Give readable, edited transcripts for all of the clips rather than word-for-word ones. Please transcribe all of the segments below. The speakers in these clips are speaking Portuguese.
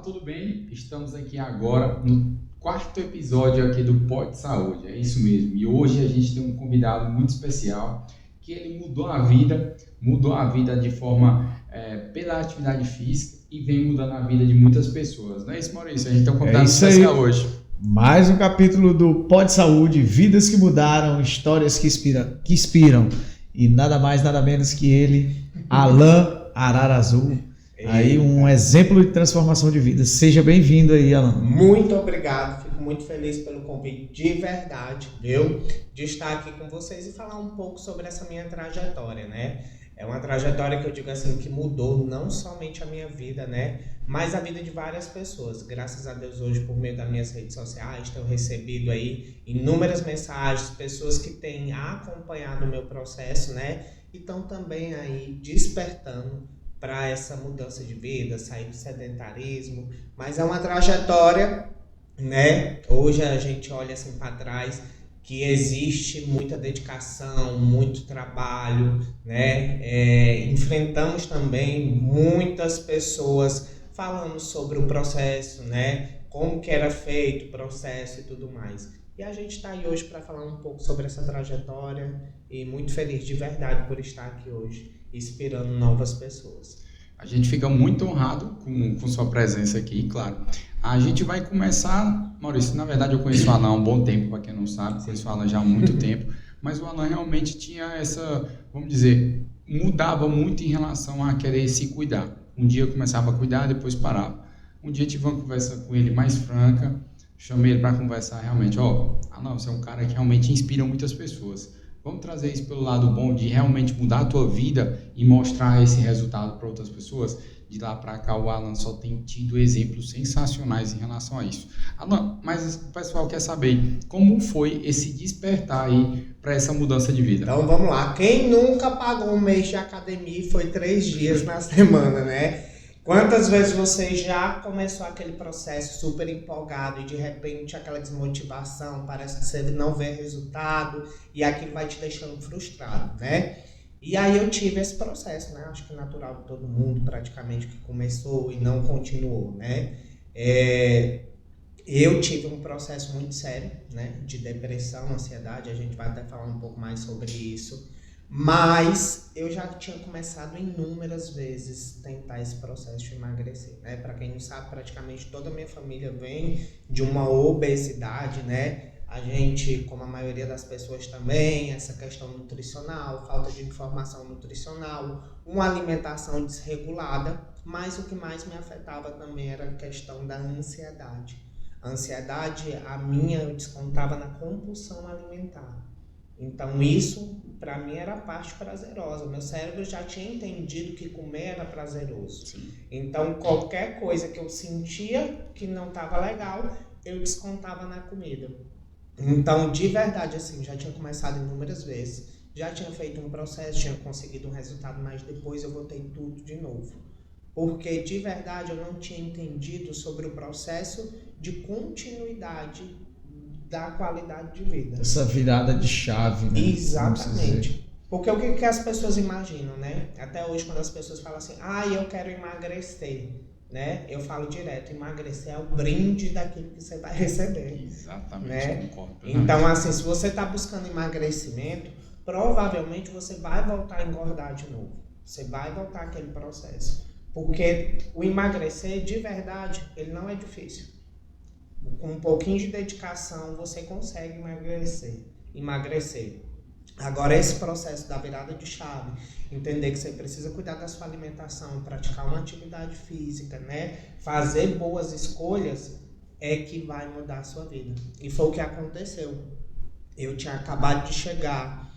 tudo bem? Estamos aqui agora no quarto episódio aqui do Pod Saúde, é isso mesmo. E hoje a gente tem um convidado muito especial, que ele mudou a vida de forma pela atividade física e vem mudando a vida de muitas pessoas. Não é isso, Maurício? A gente tem um convidado especial hoje. Mais um capítulo do Pod Saúde, vidas que mudaram, histórias que inspiram. E nada mais, nada menos que ele, Alan Ararazul. Aí um exemplo de transformação de vida. Seja bem-vindo aí, Alan. Muito obrigado, fico muito feliz pelo convite de verdade, viu? De estar aqui com vocês e falar um pouco sobre essa minha trajetória, né? É uma trajetória que eu digo assim, que mudou não somente a minha vida, né? Mas a vida de várias pessoas. Graças a Deus hoje, por meio das minhas redes sociais, tenho recebido aí inúmeras mensagens, pessoas que têm acompanhado o meu processo, né? E estão também aí despertando para essa mudança de vida, sair do sedentarismo, mas é uma trajetória, né? Hoje a gente olha assim para trás, que existe muita dedicação, muito trabalho, né? Enfrentamos também muitas pessoas falando sobre o processo, né? Como que era feito o processo e tudo mais. E a gente está aí hoje para falar um pouco sobre essa trajetória e muito feliz de verdade por estar aqui hoje, inspirando novas pessoas. A gente fica muito honrado com sua presença aqui, claro. A gente vai começar, Maurício, na verdade eu conheço o Alan há um bom tempo, para quem não sabe, conheço o Alan já há muito tempo, mas o Alan realmente tinha essa, vamos dizer, mudava muito em relação a querer se cuidar. Um dia eu começava a cuidar, depois parava. Um dia tive uma conversa com ele mais franca, chamei ele para conversar realmente, Alan, você é um cara que realmente inspira muitas pessoas. Vamos trazer isso pelo lado bom de realmente mudar a tua vida e mostrar esse resultado para outras pessoas. De lá para cá o Alan só tem tido exemplos sensacionais em relação a isso. Alan, mas o pessoal quer saber como foi esse despertar aí para essa mudança de vida. Então vamos lá, quem nunca pagou um mês de academia e foi 3 dias na semana, né? Quantas vezes você já começou aquele processo super empolgado e de repente aquela desmotivação, parece que você não vê resultado e aquilo vai te deixando frustrado, né? E aí eu tive esse processo, né? Acho que natural de todo mundo praticamente que começou e não continuou, né? Eu tive um processo muito sério, né? De depressão, ansiedade, a gente vai até falar um pouco mais sobre isso. Mas eu já tinha começado inúmeras vezes tentar esse processo de emagrecer, né? Para quem não sabe, praticamente toda a minha família vem de uma obesidade, né? A gente, como a maioria das pessoas também, essa questão nutricional, falta de informação nutricional, uma alimentação desregulada, mas o que mais me afetava também era a questão da ansiedade. A ansiedade, a minha, eu descontava na compulsão alimentar. Então isso, para mim, era a parte prazerosa. Meu cérebro já tinha entendido que comer era prazeroso. Sim. Então qualquer coisa que eu sentia que não estava legal, eu descontava na comida. Então, de verdade, assim, já tinha começado inúmeras vezes, já tinha feito um processo, tinha conseguido um resultado, mas depois eu voltei tudo de novo. Porque, de verdade, eu não tinha entendido sobre o processo de continuidade da qualidade de vida. Essa virada de chave, né? Exatamente. Porque o que as pessoas imaginam, né? Até hoje, quando as pessoas falam assim, eu quero emagrecer, né? Eu falo direto, emagrecer é o brinde daquilo que você vai receber. Exatamente, né? concordo. Então, assim, se você está buscando emagrecimento, provavelmente você vai voltar a engordar de novo. Você vai voltar àquele processo. Porque o emagrecer, de verdade, ele não é difícil. Com um pouquinho de dedicação, você consegue emagrecer. Agora, esse processo da virada de chave, entender que você precisa cuidar da sua alimentação, praticar uma atividade física, né? Fazer boas escolhas, é que vai mudar a sua vida. E foi o que aconteceu. Eu tinha acabado de chegar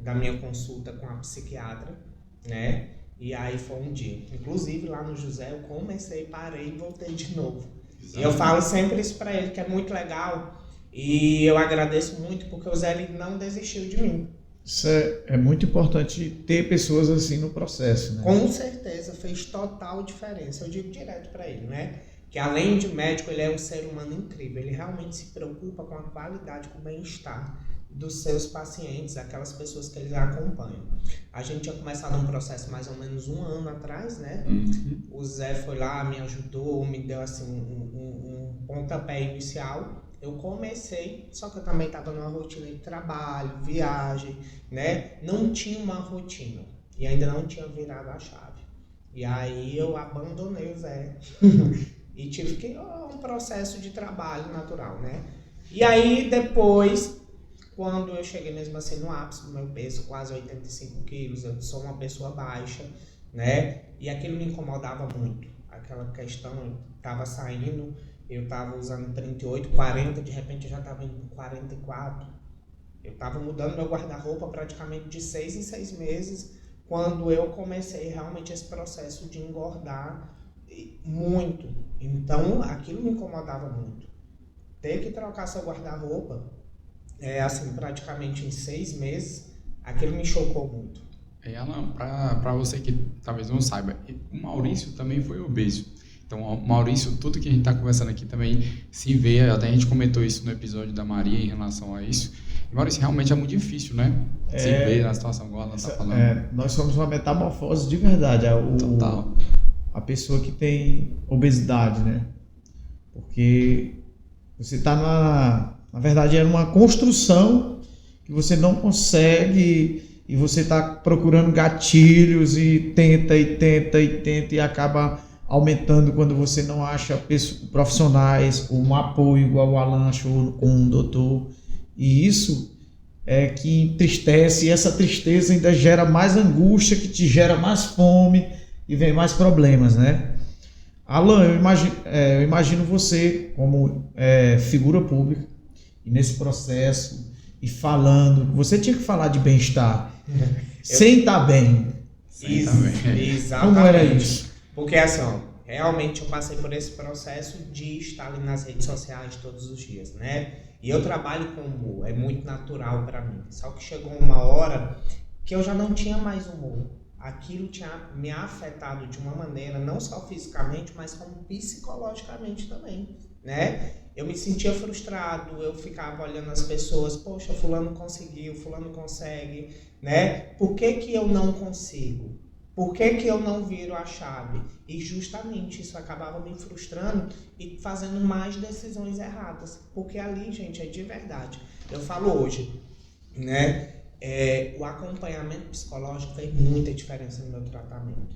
da minha consulta com a psiquiatra, né? E aí foi um dia. Inclusive, lá no José, eu comecei, parei e voltei de novo. E eu falo sempre isso pra ele, que é muito legal. E eu agradeço muito, porque o Zé ele não desistiu de mim. Isso é muito importante ter pessoas assim no processo, né? Com certeza, fez total diferença. Eu digo direto pra ele, né? Que além de médico, ele é um ser humano incrível. Ele realmente se preocupa com a qualidade, com o bem-estar dos seus pacientes, aquelas pessoas que eles acompanham. A gente tinha começado um processo mais ou menos 1 ano atrás, né? O Zé foi lá, me ajudou, me deu assim um pontapé inicial. Eu comecei, só que eu também estava numa rotina de trabalho, viagem, né? Não tinha uma rotina e ainda não tinha virado a chave. E aí eu abandonei o Zé e tive que um processo de trabalho natural, né? E aí depois, quando eu cheguei mesmo assim no ápice do meu peso, quase 85 quilos, eu sou uma pessoa baixa, né? E aquilo me incomodava muito. Aquela questão, eu estava saindo, eu estava usando 38, 40, de repente eu já estava indo para 44. Eu estava mudando meu guarda-roupa praticamente de 6 em 6 meses, quando eu comecei realmente esse processo de engordar muito. Então, aquilo me incomodava muito. Ter que trocar seu guarda-roupa, assim, praticamente em 6 meses, aquilo me chocou muito. Alan, para você que talvez não saiba, o Maurício também foi obeso. Então, o Maurício, tudo que a gente está conversando aqui também se vê, até a gente comentou isso no episódio da Maria em relação a isso. E, Maurício, realmente é muito difícil, né? Se ver na situação igual ela está falando. Nós somos uma metamorfose de verdade. Total. A pessoa que tem obesidade, né? Porque você está na verdade, é uma construção que você não consegue e você está procurando gatilhos e tenta e acaba aumentando quando você não acha profissionais ou um apoio igual o Alan achou com um doutor. E isso é que entristece, e essa tristeza ainda gera mais angústia, que te gera mais fome e vem mais problemas, né? Alan, eu imagino você como figura pública e nesse processo e falando, você tinha que falar de bem-estar sem estar bem. Exatamente. Como era isso? Porque assim, realmente eu passei por esse processo de estar ali nas redes sociais todos os dias, né? E eu trabalho com humor, é muito natural para mim. Só que chegou uma hora que eu já não tinha mais humor. Aquilo tinha me afetado de uma maneira, não só fisicamente, mas como psicologicamente também, né? Eu me sentia frustrado, eu ficava olhando as pessoas, poxa, fulano conseguiu, fulano consegue, né? Por que eu não consigo? Por que eu não viro a chave? E justamente isso acabava me frustrando e fazendo mais decisões erradas. Porque ali, gente, é de verdade. Eu falo hoje, né? O acompanhamento psicológico fez muita diferença no meu tratamento,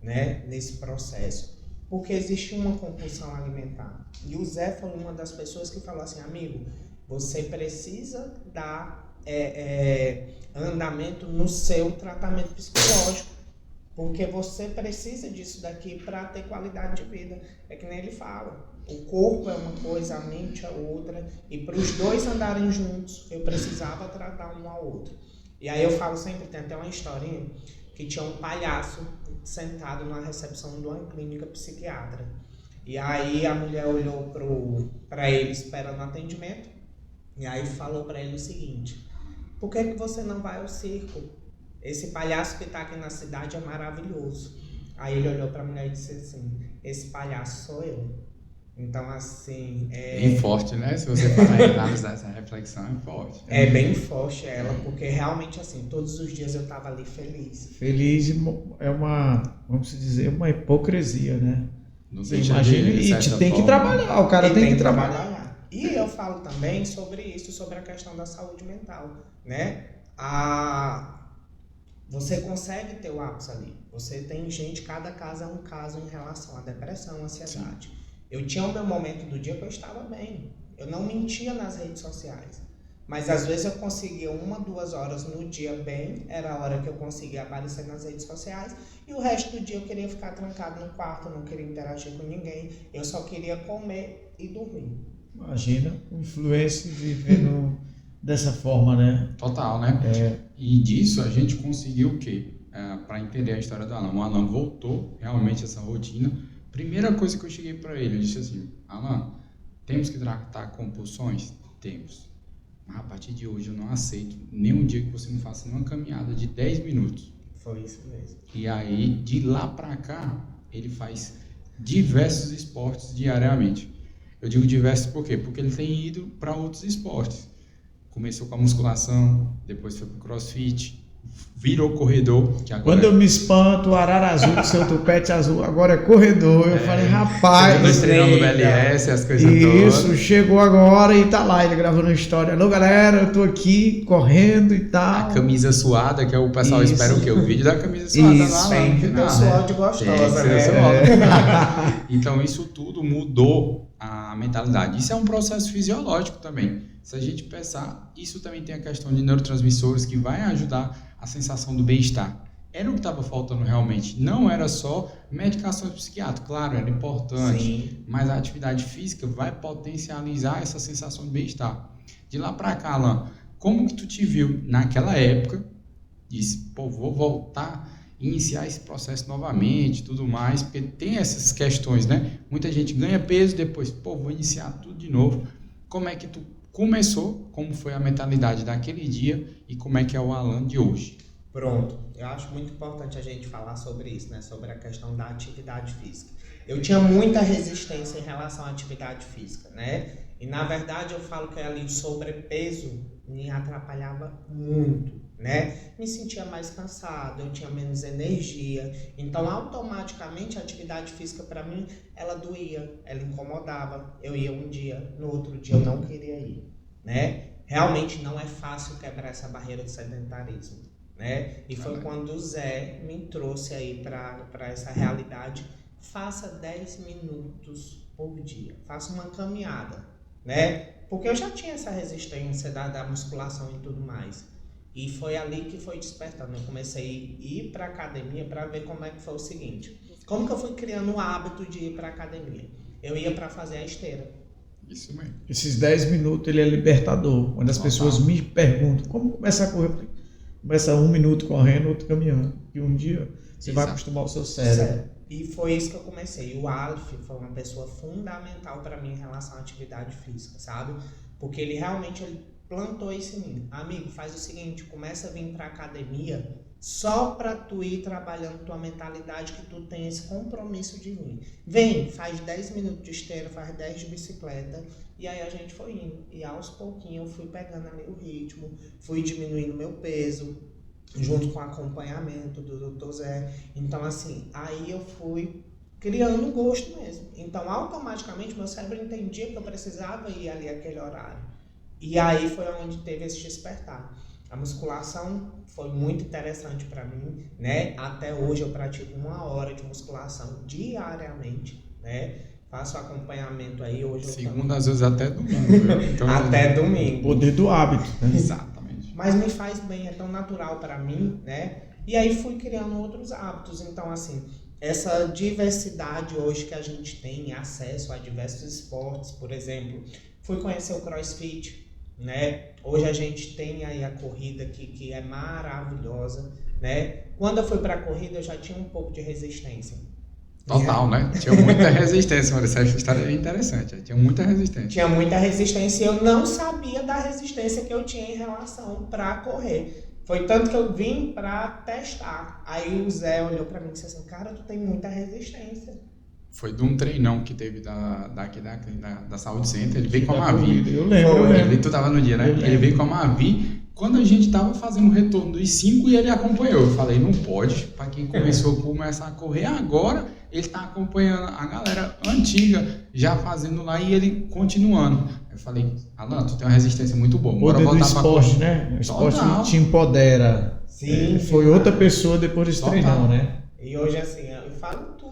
né? Nesse processo. Porque existe uma compulsão alimentar. E o Zé foi uma das pessoas que falou assim, amigo, você precisa dar andamento no seu tratamento psicológico. Porque você precisa disso daqui para ter qualidade de vida. É que nem ele fala. O corpo é uma coisa, a mente é outra. E para os dois andarem juntos, eu precisava tratar um ao outro. E aí eu falo sempre, tem até uma historinha, que tinha um palhaço sentado na recepção de uma clínica psiquiátrica. E aí a mulher olhou para ele esperando atendimento. E aí falou para ele o seguinte, por que você não vai ao circo? Esse palhaço que está aqui na cidade é maravilhoso. Aí ele olhou para a mulher e disse assim, esse palhaço sou eu. Então, assim... Bem forte, né? Se você parar e analisar essa reflexão, é forte. É bem forte ela, porque realmente, assim, todos os dias eu estava ali feliz. Feliz é uma, vamos dizer, uma hipocrisia, né? Não você imagina, e tem que trabalhar, o cara tem que trabalhar. E eu falo também sobre isso, sobre a questão da saúde mental, né? Você consegue ter o ápice ali. Você tem gente, cada caso é um caso em relação à depressão, à ansiedade. Sim. Eu tinha o meu momento do dia que eu estava bem. Eu não mentia nas redes sociais. Mas às vezes eu conseguia 1, 2 horas no dia bem, era a hora que eu conseguia aparecer nas redes sociais, e o resto do dia eu queria ficar trancado no quarto, não queria interagir com ninguém, eu só queria comer e dormir. Imagina, o influencer vivendo dessa forma, né? Total, né? E disso a gente conseguiu o quê? Para entender a história do Alan. O Alan voltou realmente a essa rotina. Primeira coisa que eu cheguei para ele, eu disse assim, Alan, temos que tratar compulsões? Temos. Mas a partir de hoje eu não aceito nenhum dia que você não faça uma caminhada de 10 minutos. Foi isso mesmo. E aí, de lá para cá, ele faz diversos esportes diariamente. Eu digo diversos por quê? Porque ele tem ido para outros esportes. começou com a musculação, depois foi pro CrossFit, virou corredor, que agora... Quando eu me espanto, o arara azul com seu tupete azul, agora é corredor. Eu falei, rapaz... Nós treinando o BLS, as coisas Isso, todas. chegou agora e tá lá, ele gravando história. Alô, galera, eu tô aqui correndo e tal. A camisa suada, que é o pessoal Isso. espera o quê? O vídeo da camisa suada Isso, lá. Tem que ter o suor de gostosa, né? Então isso tudo mudou a mentalidade. Isso é um processo fisiológico também. Se a gente pensar, isso também tem a questão de neurotransmissores que vai ajudar a sensação do bem-estar. Era o que estava faltando realmente. Não era só medicações psiquiátricas, claro, era importante. Sim. Mas a atividade física vai potencializar essa sensação de bem-estar. De lá para cá, Alan, como que tu te viu naquela época? Disse, pô, vou voltar e iniciar esse processo novamente, tudo mais, porque tem essas questões, né? Muita gente ganha peso, depois, pô, vou iniciar tudo de novo. Como é que tu começou? Como foi a mentalidade daquele dia e como é que é o Alan de hoje? Pronto, eu acho muito importante a gente falar sobre isso, né? Sobre a questão da atividade física. Eu tinha muita resistência em relação à atividade física, né? E na verdade eu falo que ali o sobrepeso me atrapalhava muito, né? Me sentia mais cansado, eu tinha menos energia. Então automaticamente a atividade física para mim, ela doía, ela incomodava. Eu ia um dia, no outro dia eu não queria ir, né? Realmente não é fácil quebrar essa barreira do sedentarismo, né? E foi quando o Zé me trouxe aí para essa realidade. Faça 10 minutos por dia, faça uma caminhada, né? Porque eu já tinha essa resistência da musculação e tudo mais. E foi ali que foi despertando. Eu comecei a ir para academia para ver como é que foi o seguinte. Como que eu fui criando o hábito de ir para academia? Eu ia para fazer a esteira. Isso mesmo. Esses 10 minutos ele é libertador. Quando as pessoas me perguntam como começar a correr, começa 1 minuto correndo, outro caminhando. E um dia você vai acostumar o seu cérebro. E foi isso que eu comecei. O Aleph foi uma pessoa fundamental para mim em relação à atividade física, sabe? Porque ele realmente plantou isso em mim. Amigo, faz o seguinte, começa a vir para academia só para tu ir trabalhando tua mentalidade, que tu tem esse compromisso de vir. Vem, faz 10 minutos de esteira, faz 10 de bicicleta, e aí a gente foi indo. E aos pouquinhos eu fui pegando ali o ritmo, fui diminuindo meu peso, junto com o acompanhamento do Dr. Zé. Então assim, aí eu fui criando um gosto mesmo. Então automaticamente meu cérebro entendia que eu precisava ir ali aquele horário. E aí foi onde teve esse despertar. A musculação foi muito interessante para mim, né? Até hoje eu pratico 1 hora de musculação diariamente, né? Faço acompanhamento aí hoje. Segunda, às vezes até domingo. Então, até domingo. Poder do hábito, né? Exatamente. Mas me faz bem, é tão natural para mim, né? E aí fui criando outros hábitos. Então, assim, essa diversidade hoje que a gente tem, acesso a diversos esportes, por exemplo, fui conhecer o CrossFit, né? Hoje a gente tem aí a corrida que é maravilhosa, né? Quando eu fui para a corrida eu já tinha um pouco de resistência. Total, né? Tinha muita resistência, mas essa história é interessante. Tinha muita resistência. Tinha muita resistência e eu não sabia da resistência que eu tinha em relação para correr. Foi tanto que eu vim para testar. Aí o Zé olhou para mim e disse assim, cara, tu tem muita resistência. Foi de um treinão que teve da Saúde Center. Ele veio com a Mavi. Eu lembro. Tu tava no dia, né? Ele veio com a Mavi. Quando a gente tava fazendo o retorno dos 5 e ele acompanhou. Eu falei, não pode. Para quem começou a começar a correr agora, ele tá acompanhando a galera antiga já fazendo lá e ele continuando. Eu falei, Alan, tu tem uma resistência muito boa. Bora voltar do esporte, né? O esporte te empodera. Sim. Foi outra pessoa depois desse treinão, né? E hoje, assim, eu falo tudo.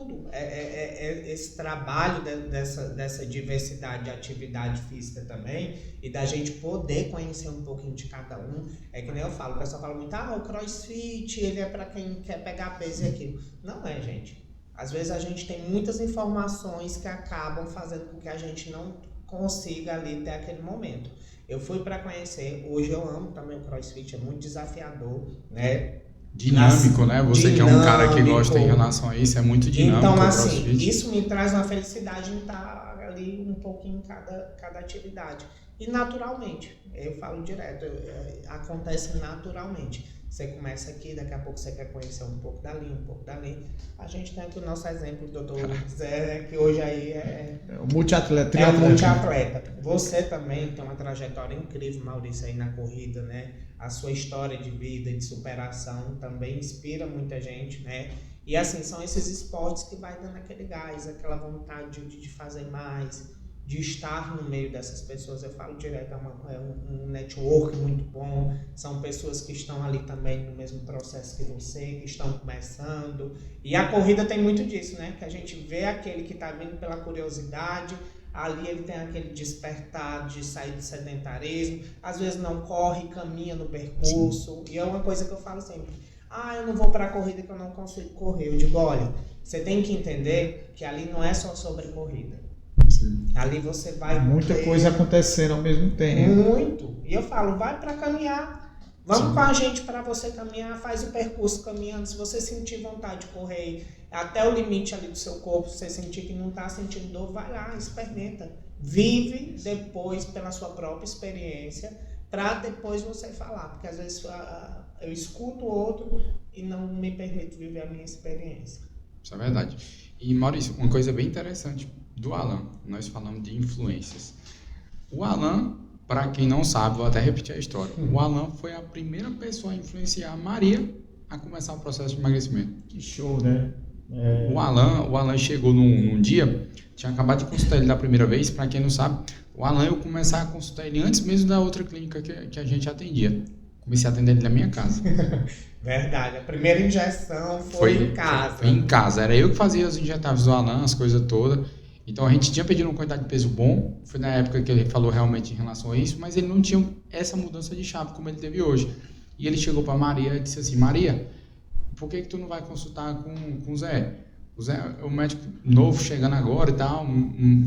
Esse trabalho dessa diversidade de atividade física também e da gente poder conhecer um pouquinho de cada um. É que nem eu falo, o pessoal fala muito, o CrossFit, ele é para quem quer pegar peso e aquilo. Não é, gente. Às vezes a gente tem muitas informações que acabam fazendo com que a gente não consiga ali ter aquele momento. Eu fui para conhecer, hoje eu amo também o CrossFit, é muito desafiador, né? Dinâmico, né? Você que é um cara que gosta em relação a isso, é muito dinâmico. Então, assim, isso me traz uma felicidade em estar ali um pouquinho em cada atividade. E naturalmente, eu falo direto, acontece naturalmente. Você começa aqui, daqui a pouco você quer conhecer um pouco dali, um pouco dali. A gente tem aqui o nosso exemplo, o doutor Zé, que hoje aí é O multiatleta. é um multiatleta. Você também tem uma trajetória incrível, Maurício, aí na corrida, né? A sua história de vida e de superação também inspira muita gente, né? E assim, são esses esportes que vai dando aquele gás, aquela vontade de fazer mais, de estar no meio dessas pessoas. Eu falo direto, é um network muito bom, são pessoas que estão ali também no mesmo processo que você, que estão começando. E a corrida tem muito disso, né? Que a gente vê aquele que está vindo pela curiosidade, ali ele tem aquele despertar de sair do sedentarismo, às vezes não corre, caminha no percurso. Sim. E é uma coisa que eu falo sempre, eu não vou para a corrida que eu não consigo correr. Eu digo, olha, você tem que entender que ali não é só sobre corrida. Sim. Ali você vai... Muita coisa acontecendo ao mesmo tempo. Muito. E eu falo, vai para caminhar. Vamos Sim. com a gente para você caminhar, faz o percurso caminhando. Se você sentir vontade de correr até o limite ali do seu corpo, se você sentir que não está sentindo dor, vai lá, experimenta. Vive depois pela sua própria experiência, para depois você falar. Porque às vezes eu escuto o outro e não me permito viver a minha experiência. Isso é verdade. E Maurício, uma coisa bem interessante do Alan, nós falamos de influências. O Alan, para quem não sabe, vou até repetir a história, o Alan foi a primeira pessoa a influenciar a Maria a começar o processo de emagrecimento. Que show, né? O Alan chegou num dia, tinha acabado de consultar ele da primeira vez, para quem não sabe, o Alan eu comecei a consultar ele antes mesmo da outra clínica que a gente atendia. Comecei a atender ele na minha casa. Verdade, a primeira injeção foi em casa. Foi em casa, era eu que fazia os injetáveis do Alan, as coisas todas. Então a gente tinha pedido uma quantidade de peso bom, foi na época que ele falou realmente em relação a isso, mas ele não tinha essa mudança de chave como ele teve hoje. E ele chegou para Maria e disse assim, Maria, por que tu não vai consultar com o Zé? O Zé é um médico novo, chegando agora e tal,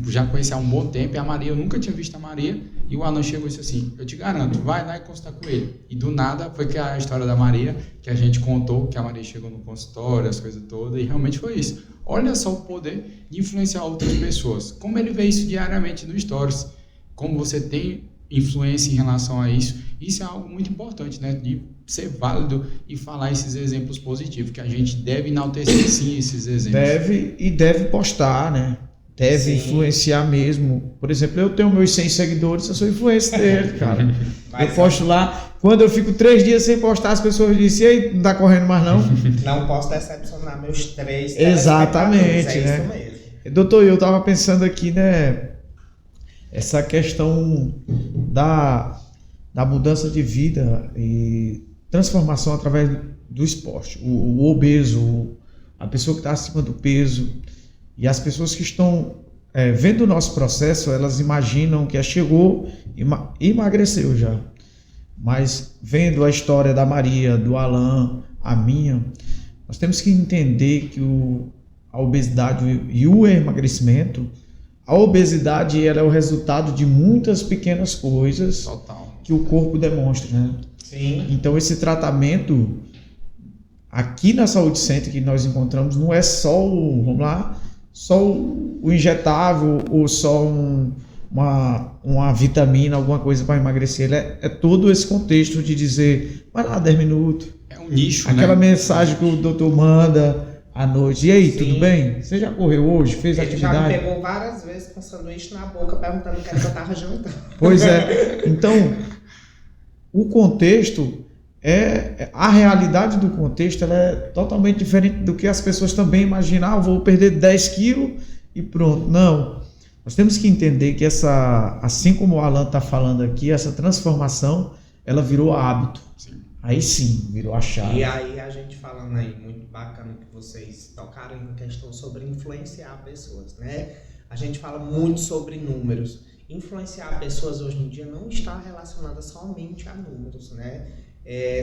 já conhecia há um bom tempo, e a Maria, eu nunca tinha visto a Maria, e o Alan chegou e disse assim, eu te garanto, vai lá e consultar com ele. E do nada foi que a história da Maria, que a gente contou, que a Maria chegou no consultório, as coisas todas, e realmente foi isso. Olha só o poder de influenciar outras pessoas. Como ele vê isso diariamente no Stories, como você tem influência em relação a isso, isso é algo muito importante, né? De ser válido e falar esses exemplos positivos, que a gente deve enaltecer sim esses exemplos. Deve postar, né? Deve influenciar mesmo. Por exemplo, eu tenho meus 100 seguidores, eu sou influência dele, cara. Eu posto lá, quando eu fico 3 dias sem postar, as pessoas dizem, ei, não tá correndo mais não? Não posso decepcionar meus 3. Exatamente, é né? Isso mesmo. Doutor, eu tava pensando aqui, né? Essa questão da mudança de vida e transformação através do esporte. O obeso, a pessoa que está acima do peso e as pessoas que estão vendo o nosso processo, elas imaginam que chegou e emagreceu já. Mas vendo a história da Maria, do Alan, a minha, nós temos que entender que a obesidade e o emagrecimento, a obesidade ela é o resultado de muitas pequenas coisas que o corpo demonstra, né? Sim. Então esse tratamento aqui na Saúde Center que nós encontramos não é só o injetável ou só uma vitamina, alguma coisa para emagrecer. É todo esse contexto de dizer, vai lá 10 minutos. É um nicho, aquela né? mensagem que o doutor manda à noite. E aí, tudo bem? Você já correu hoje? Fez atividade? Ele já me pegou várias vezes com sanduíche na boca, perguntando o que eu estava jantando. Pois é. Então, o contexto, a realidade do contexto ela é totalmente diferente do que as pessoas também imaginam. Vou perder 10 quilos e pronto. Não. Nós temos que entender que assim como o Alan está falando aqui, essa transformação, ela virou hábito. Sim. Aí sim, virou a chave. E aí a gente falando aí, muito bacana que vocês tocaram em questão sobre influenciar pessoas, né? A gente fala muito sobre números. Influenciar pessoas hoje em dia não está relacionada somente a números, né?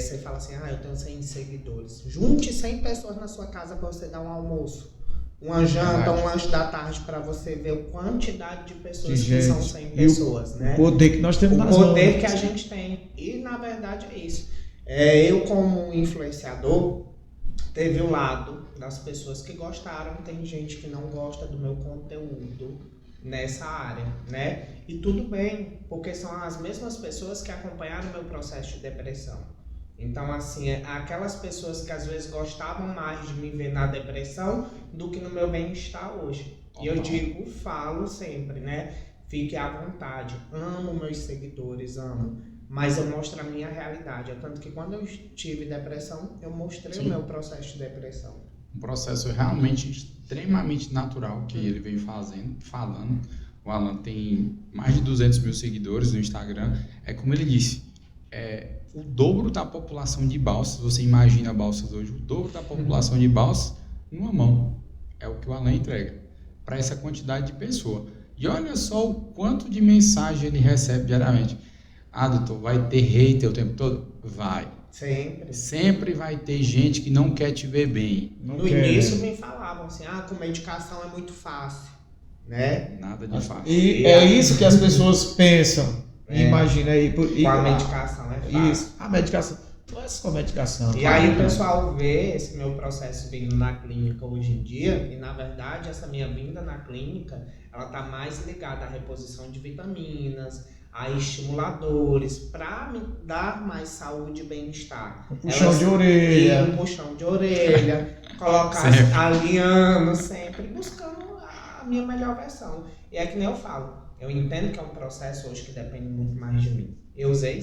Você fala assim, eu tenho 100 seguidores. Junte 100 pessoas na sua casa para você dar um almoço, uma janta, um lanche da tarde, para você ver a quantidade de pessoas que são 100 pessoas, né? O poder que nós temos nas mãos. O poder que a gente tem. E na verdade é isso. Eu como influenciador, teve o lado das pessoas que gostaram, tem gente que não gosta do meu conteúdo nessa área, né? E tudo bem, porque são as mesmas pessoas que acompanharam o meu processo de depressão. Então, assim, aquelas pessoas que às vezes gostavam mais de me ver na depressão do que no meu bem-estar hoje. E eu digo, falo sempre, né? Fique à vontade. Amo meus seguidores, amo. Mas eu mostro a minha realidade. Tanto que quando eu tive depressão, eu mostrei o meu processo de depressão. Um processo realmente extremamente natural que ele veio falando. O Alan tem mais de 200 mil seguidores no Instagram. É como ele disse, o dobro da população de Balsas, você imagina Balsas hoje, o dobro da população de Balsas numa mão. É o que o Alan entrega para essa quantidade de pessoa. E olha só o quanto de mensagem ele recebe diariamente. Doutor, vai ter hater o tempo todo? Vai. Sempre. Sempre vai ter gente que não quer te ver bem. No início me falavam assim, com medicação é muito fácil, né? Nada de fácil. E é isso que as pessoas pensam. Imagina aí. Com a medicação é fácil. Isso, a medicação. Não é só medicação. E aí o pessoal vê esse meu processo vindo na clínica hoje em dia, e na verdade essa minha vinda na clínica, ela tá mais ligada à reposição de vitaminas, a estimuladores, para me dar mais saúde e bem-estar. Um puxão de orelha. Um puxão de orelha, colocar alinhando sempre, buscando a minha melhor versão. E é que nem eu falo, eu entendo que é um processo hoje que depende muito mais de mim. Eu usei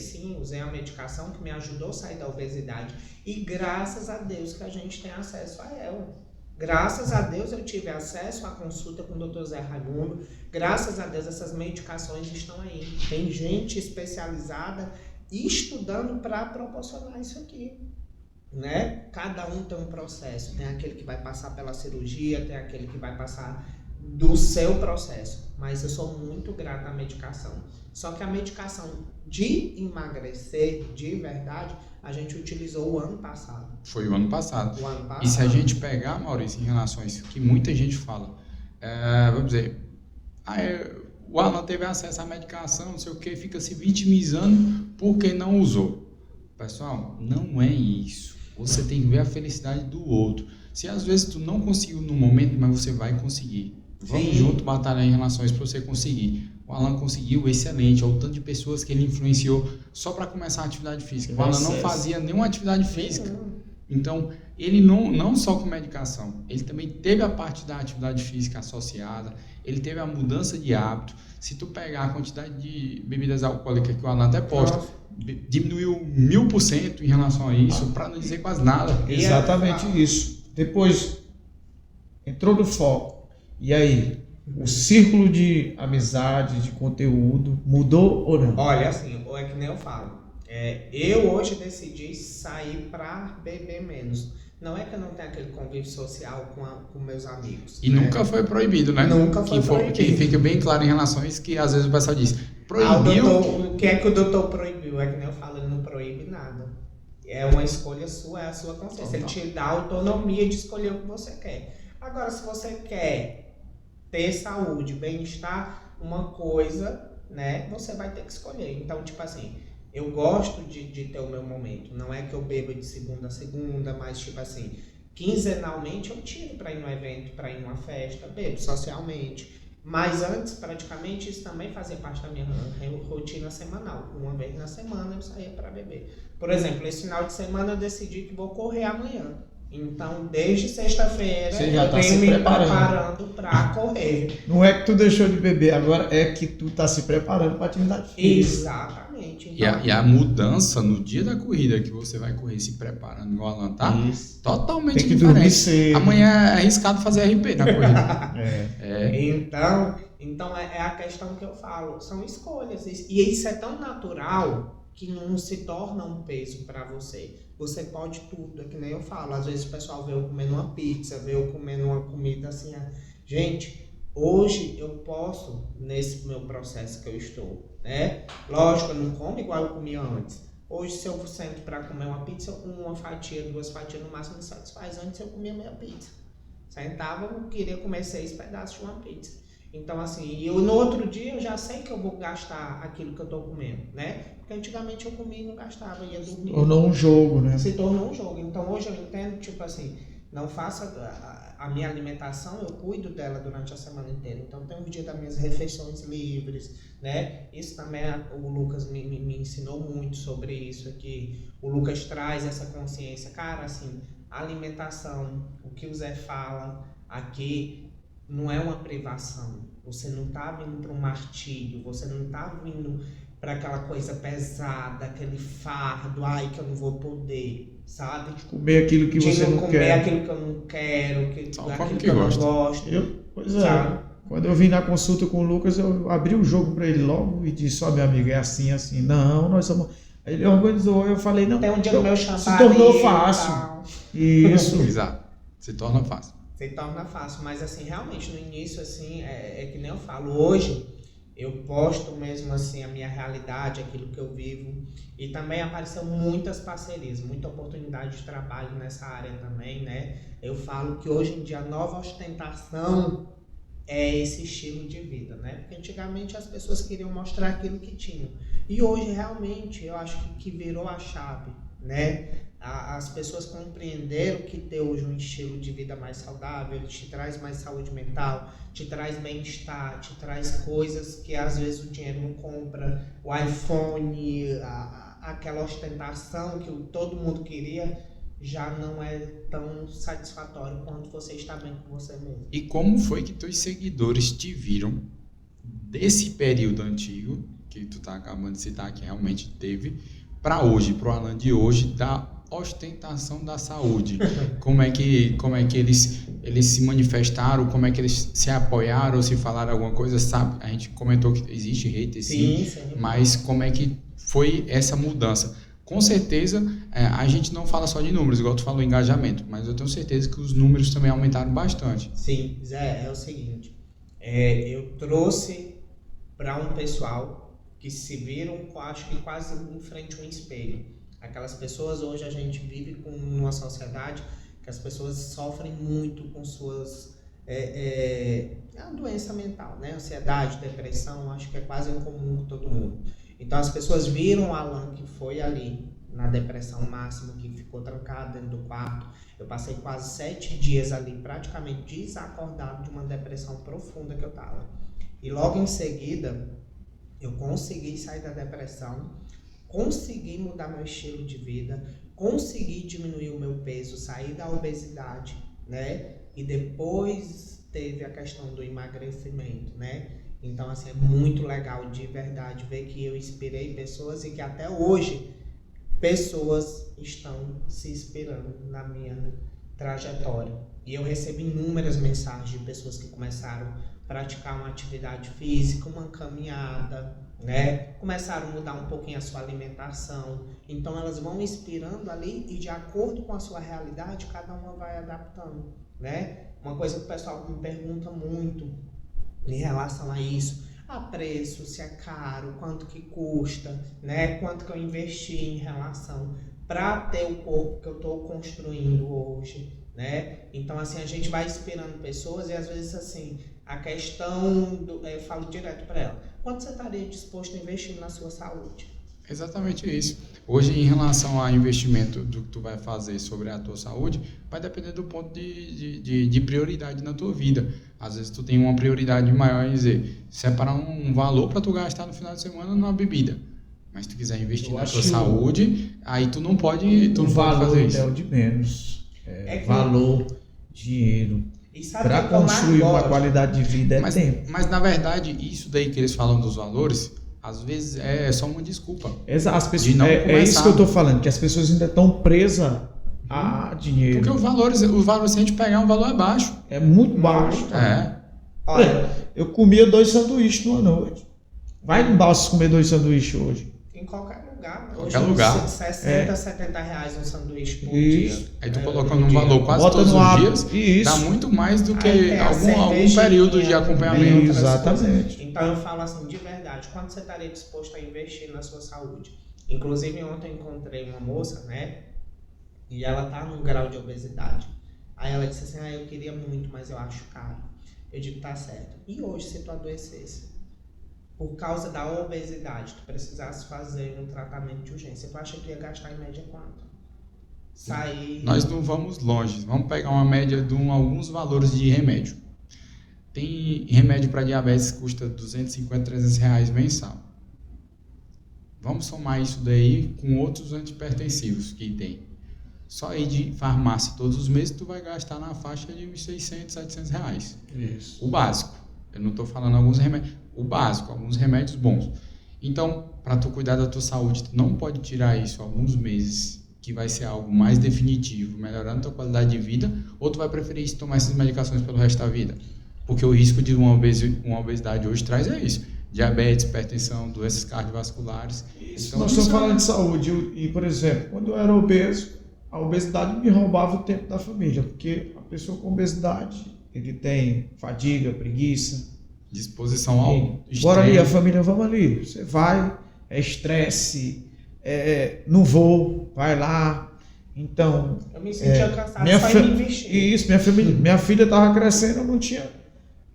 a medicação que me ajudou a sair da obesidade. E graças a Deus que a gente tem acesso a ela. Graças a Deus eu tive acesso à consulta com o Dr. Zé Raimundo. Graças a Deus essas medicações estão aí. Tem gente especializada estudando para proporcionar isso aqui. Né? Cada um tem um processo. Tem aquele que vai passar pela cirurgia, tem aquele que vai passar do seu processo. Mas eu sou muito grata à medicação. Só que a medicação de emagrecer de verdade, a gente utilizou o ano passado. Foi o ano passado. E se a gente pegar, Maurício, em relação a isso, que muita gente fala, vamos dizer, o Alan teve acesso à medicação, não sei o que, fica se vitimizando porque não usou. Pessoal, não é isso. Você tem que ver a felicidade do outro. Se às vezes tu não conseguiu no momento, mas você vai conseguir. Vamos junto batalhar em relação a isso para você conseguir. O Alan conseguiu, excelente. Olha o tanto de pessoas que ele influenciou só para começar a atividade física. O Alan não fazia nenhuma atividade física. Então, ele não só com medicação, ele também teve a parte da atividade física associada, ele teve a mudança de hábito. Se tu pegar a quantidade de bebidas alcoólicas que o Alan até posta, diminuiu 1000% em relação a isso, para não dizer quase nada. Exatamente isso. Depois, entrou no foco. E aí, o círculo de amizade, de conteúdo, mudou ou não? Olha, assim, é que nem eu falo. Eu hoje decidi sair para beber menos. Não é que eu não tenho aquele convívio social com meus amigos. E nunca foi proibido, né? Nunca foi proibido. Que fica bem claro em relação a isso, que às vezes o pessoal diz, proibiu... O que é que o doutor proibiu? É que nem eu falo, ele não proíbe nada. É uma escolha sua, é a sua consciência. Ele te dá a autonomia de escolher o que você quer. Agora, se você quer ter saúde, bem-estar, uma coisa, né, você vai ter que escolher. Então, tipo assim, eu gosto de ter o meu momento. Não é que eu beba de segunda a segunda, mas tipo assim, quinzenalmente eu tiro para ir num evento, para ir numa festa, bebo socialmente. Mas antes, praticamente, isso também fazia parte da minha rotina semanal. Uma vez na semana eu saía para beber. Por exemplo, esse final de semana eu decidi que vou correr amanhã. Então, desde sexta-feira, eu venho me preparando para correr. Não é que tu deixou de beber, agora é que tu tá se preparando para atividade física. Exatamente. Então, E a mudança no dia da corrida, que você vai correr se preparando igual a Alan, tá? Totalmente tem que diferente. Dormir cedo. Amanhã é arriscado fazer RP na corrida. Então é a questão que eu falo, são escolhas. E isso é tão natural que não se torna um peso para você. Você pode tudo, é que nem eu falo. Às vezes o pessoal vê eu comendo uma pizza, vê eu comendo uma comida assim. Gente, hoje eu posso, nesse meu processo que eu estou, né? Lógico, eu não como igual eu comia antes. Hoje, se eu sento para comer uma pizza, uma fatia, 2 fatias no máximo me satisfaz. Antes eu comia meia pizza. Sentava, eu queria comer 6 pedaços de uma pizza. Então, assim, no outro dia eu já sei que eu vou gastar aquilo que eu tô comendo, né? Porque antigamente eu comia e não gastava, ia dormir. Se tornou um jogo, né? Se tornou um jogo. Então, hoje eu entendo, tipo assim, não faça a minha alimentação, eu cuido dela durante a semana inteira. Então tem um dia das minhas refeições livres, né? Isso também o Lucas me ensinou muito sobre isso aqui. O Lucas traz essa consciência, cara, assim, a alimentação, o que o Zé fala aqui não é uma privação. Você não tá vindo para um martírio, você não tá vindo para aquela coisa pesada, aquele fardo, ai que eu não vou poder, sabe? Comer aquilo que você não comer quer. aquilo que eu não quero, aquilo que eu gosta. não gosto. Pois é. Sabe? Quando eu vim na consulta com o Lucas, eu abri o jogo para ele logo e disse, ó, meu amigo, é assim, assim. Não, nós somos... Aí ele organizou, eu falei, não. Tem um dia no meu champanhe. Se tornou fácil. Isso. Exato. Se torna fácil. Se torna fácil, mas assim, realmente no início, assim, é que nem eu falo, hoje eu posto mesmo assim a minha realidade, aquilo que eu vivo, e também apareceu muitas parcerias, muita oportunidade de trabalho nessa área também, né? Eu falo que hoje em dia a nova ostentação é esse estilo de vida, né? Porque antigamente as pessoas queriam mostrar aquilo que tinham, e hoje realmente eu acho que virou a chave, né? As pessoas compreenderam que ter hoje um estilo de vida mais saudável, ele te traz mais saúde mental, te traz bem-estar, te traz coisas que às vezes o dinheiro não compra, o iPhone, aquela ostentação que todo mundo queria, já não é tão satisfatório quanto você estar bem com você mesmo. E como foi que teus seguidores te viram desse período antigo, que tu tá acabando de citar, que realmente teve, para hoje, pro Alan de hoje, da ostentação da saúde? Como é que eles se manifestaram, como é que eles se apoiaram, se falaram alguma coisa, sabe? A gente comentou que existe hate, sim, mas como é que foi essa mudança? Com certeza, a gente não fala só de números, igual tu falou, engajamento, mas eu tenho certeza que os números também aumentaram bastante. Sim, Zé, é o seguinte, eu trouxe para um pessoal que se viram, acho que quase em frente a um espelho. Aquelas pessoas, hoje a gente vive numa sociedade que as pessoas sofrem muito com suas... é uma doença mental, né? Ansiedade, depressão, acho que é quase em comum com todo mundo. Então as pessoas viram o Alan que foi ali na depressão máxima, que ficou trancado dentro do quarto. Eu passei quase 7 dias ali praticamente desacordado de uma depressão profunda que eu estava. E logo em seguida eu consegui sair da depressão, consegui mudar meu estilo de vida, consegui diminuir o meu peso, sair da obesidade, né? E depois teve a questão do emagrecimento, né? Então, assim, é muito legal de verdade ver que eu inspirei pessoas e que até hoje pessoas estão se inspirando na minha trajetória. E eu recebo inúmeras mensagens de pessoas que começaram a praticar uma atividade física, uma caminhada, né? Começaram a mudar um pouquinho a sua alimentação. Então elas vão inspirando ali e de acordo com a sua realidade, cada uma vai adaptando, né? Uma coisa que o pessoal me pergunta muito em relação a isso, a preço, se é caro, quanto que custa, né? Quanto que eu investi em relação para ter o corpo que eu estou construindo hoje, né? Então assim, a gente vai inspirando pessoas e às vezes assim, a questão, eu falo direto para ela, quanto você estaria disposto a investir na sua saúde? Exatamente isso. Hoje, em relação ao investimento do que tu vai fazer sobre a tua saúde, vai depender do ponto de prioridade na tua vida. Às vezes tu tem uma prioridade maior em dizer, separar um valor para tu gastar no final de semana numa bebida. Mas se tu quiser investir na tua saúde, aí tu não pode fazer isso. É o de menos. Valor, dinheiro. Para construir uma qualidade de vida tempo. Mas na verdade, isso daí que eles falam dos valores, às vezes é só uma desculpa. As pessoas, é isso que eu estou falando, que as pessoas ainda estão presas a dinheiro. Porque os valores, se a gente pegar, um valor é baixo. É muito baixo. Olha, eu comia 2 sanduíches numa noite. Vai no Balsas comer 2 sanduíches hoje. Em qualquer lugar. Qualquer lugar. 60, 70 reais um sanduíche por isso. dia. Aí tu colocando um valor quase todos os dias, dá muito mais do que algum período de acompanhamento. Exatamente. Então eu falo assim, de verdade, quanto você estaria disposto a investir na sua saúde? Inclusive ontem eu encontrei uma moça, né? E ela tá num grau de obesidade. Aí ela disse assim, eu queria muito, mas eu acho caro. Eu digo, tá certo. E hoje, se tu adoecesse, por causa da obesidade, tu precisasse fazer um tratamento de urgência, tu acha que ia gastar em média quanto? sair... Nós não vamos longe, vamos pegar uma média de alguns valores de remédio. Tem remédio para diabetes que custa R$250, R$300 mensal. Vamos somar isso daí com outros antihipertensivos que tem. Só ir de farmácia todos os meses, tu vai gastar na faixa de uns R$600, R$700. Isso. O básico. Eu não estou falando alguns remédios. O básico, alguns remédios bons. Então, para tu cuidar da tua saúde, tu não pode tirar isso alguns meses, que vai ser algo mais definitivo, melhorando a tua qualidade de vida, ou tu vai preferir tomar essas medicações pelo resto da vida? Porque o risco de uma obesidade hoje traz isso. Diabetes, hipertensão, doenças cardiovasculares. Isso, Então, nós estamos falando de saúde. E, por exemplo, quando eu era obeso, a obesidade me roubava o tempo da família, porque a pessoa com obesidade, ele tem fadiga, preguiça. Disposição ao extremo. Bora ali, a família, vamos ali. Você vai, é estresse, não vou, vai lá. Então... Eu me sentia cansado só em me investir. Isso, minha filha estava crescendo, eu não tinha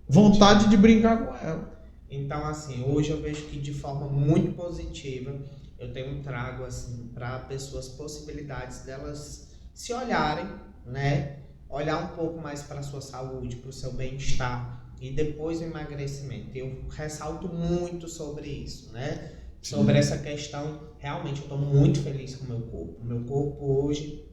vontade de brincar com ela. Então, assim, hoje eu vejo que de forma muito positiva, eu tenho um trago, assim, para pessoas possibilidades delas se olharem, né? Olhar um pouco mais para a sua saúde, para o seu bem-estar e depois o emagrecimento. Eu ressalto muito sobre isso, né? Sim. Sobre essa questão, realmente eu estou muito feliz com o meu corpo. O meu corpo hoje,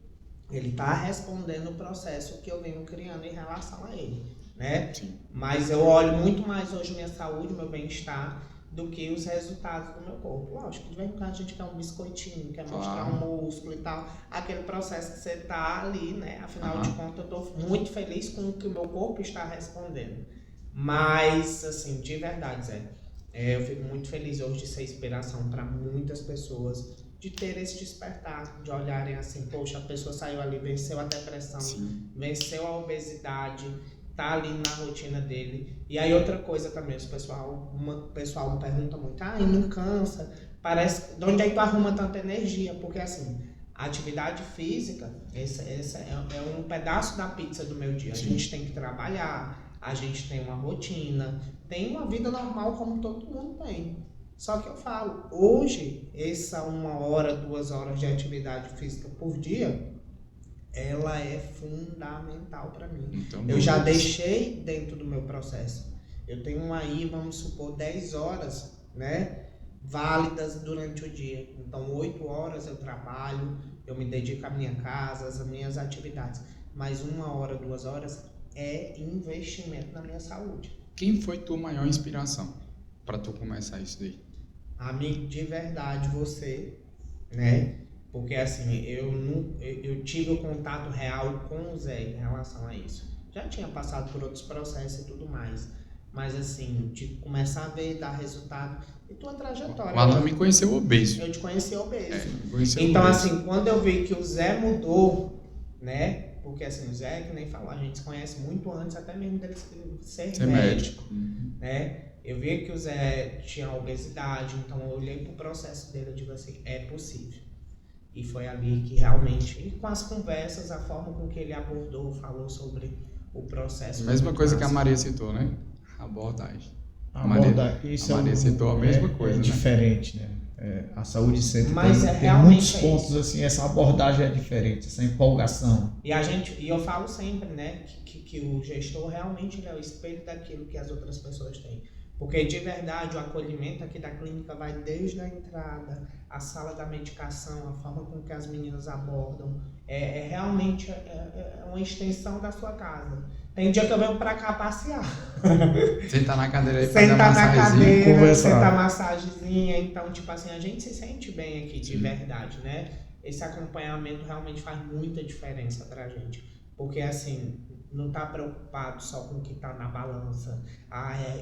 ele está respondendo o processo que eu venho criando em relação a ele, né? Sim. Mas eu olho muito mais hoje minha saúde, meu bem-estar, do que os resultados do meu corpo. Lógico, de vez em quando a gente quer um biscoitinho, quer mostrar um músculo e tal, aquele processo que você tá ali, né? Afinal de contas, eu tô muito feliz com o que o meu corpo está respondendo. Mas, assim, de verdade, Zé, eu fico muito feliz hoje de ser inspiração para muitas pessoas, de ter esse despertar, de olharem assim, poxa, a pessoa saiu ali, venceu a depressão, Sim. venceu a obesidade, tá ali na rotina dele. E aí outra coisa também, o pessoal me pergunta muito, e não cansa, parece, de onde é que tu arruma tanta energia? Porque assim, a atividade física, esse é um pedaço da pizza do meu dia. A gente tem que trabalhar, a gente tem uma rotina, tem uma vida normal como todo mundo tem. Só que eu falo, hoje, essa 1 hora, 2 horas de atividade física por dia, ela é fundamental para mim. Então, eu já deixei dentro do meu processo. Eu tenho aí, vamos supor, 10 horas, né, válidas durante o dia. Então, 8 horas eu trabalho, eu me dedico à minha casa, às minhas atividades. Mas 1 hora, 2 horas é investimento na minha saúde. Quem foi tua maior inspiração para tu começar isso daí? Amigo, de verdade, você, né? Porque assim, eu tive o contato real com o Zé em relação a isso. Já tinha passado por outros processos e tudo mais. Mas assim, de começar a ver, dar resultado e tua trajetória. O Alan me conheceu obeso. Eu te conheci obeso. Então assim, quando eu vi que o Zé mudou, né? Porque assim, o Zé, que nem falou, a gente se conhece muito antes até mesmo dele ser médico. Né? Eu vi que o Zé tinha obesidade, então eu olhei pro processo dele e digo assim, é possível. E foi ali que realmente, e com as conversas, a forma com que ele abordou, falou sobre o processo. Mesma coisa que a Maria citou, né? Abordagem. A Maria citou a mesma coisa, né? Diferente, né? A saúde sempre tem muitos pontos assim, essa abordagem é diferente, essa empolgação. E eu falo sempre, né, que o gestor realmente é o espelho daquilo que as outras pessoas têm. Porque de verdade o acolhimento aqui da clínica vai desde a entrada, a sala da medicação, a forma com que as meninas abordam, realmente uma extensão da sua casa. Tem dia que eu venho pra cá passear. Sentar na cadeira e fazer sentar na cadeira, conversar. sentar massagenzinha. Então, tipo assim, a gente se sente bem aqui, de verdade, né? Esse acompanhamento realmente faz muita diferença pra gente. Porque, assim, não tá preocupado só com o que tá na balança.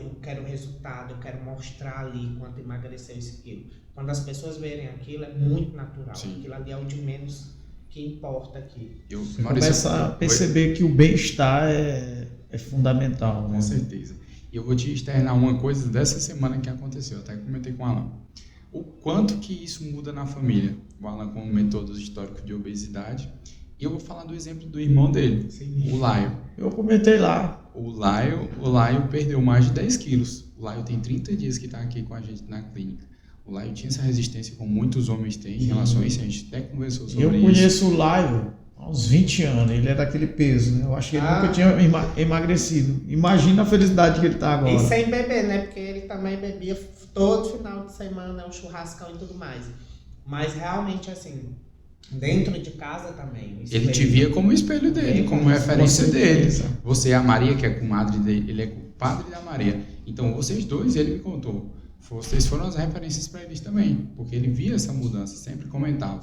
Eu quero resultado, eu quero mostrar ali quanto emagreceu esse quilo. Quando as pessoas verem aquilo, é muito natural. Sim. Aquilo ali é o de menos que importa aqui. Você começa a perceber que o bem-estar é fundamental. Com certeza. E eu vou te externar uma coisa dessa semana que aconteceu, até comentei com o Alan. O quanto que isso muda na família. O Alan comentou dos históricos de obesidade. E eu vou falar do exemplo do irmão dele, o Laio. Eu comentei lá. O Laio perdeu mais de 10 quilos. O Laio tem 30 dias que está aqui com a gente na clínica. O Laio tinha essa resistência como muitos homens têm em relação a isso, a gente até conversou sobre Eu isso. conheço o Laio há uns 20 anos, ele é daquele peso, né? Eu acho que ele nunca tinha emagrecido. Imagina a felicidade que ele tá agora. E sem beber, né? Porque ele também bebia todo final de semana, o churrascão e tudo mais. Mas realmente, assim, dentro de casa também. Ele te via como espelho dele, como referência dele. Você e a Maria, que é comadre dele, ele é compadre da Maria. Então, vocês dois, ele me contou, vocês foram as referências para eles também, porque ele via essa mudança, sempre comentava.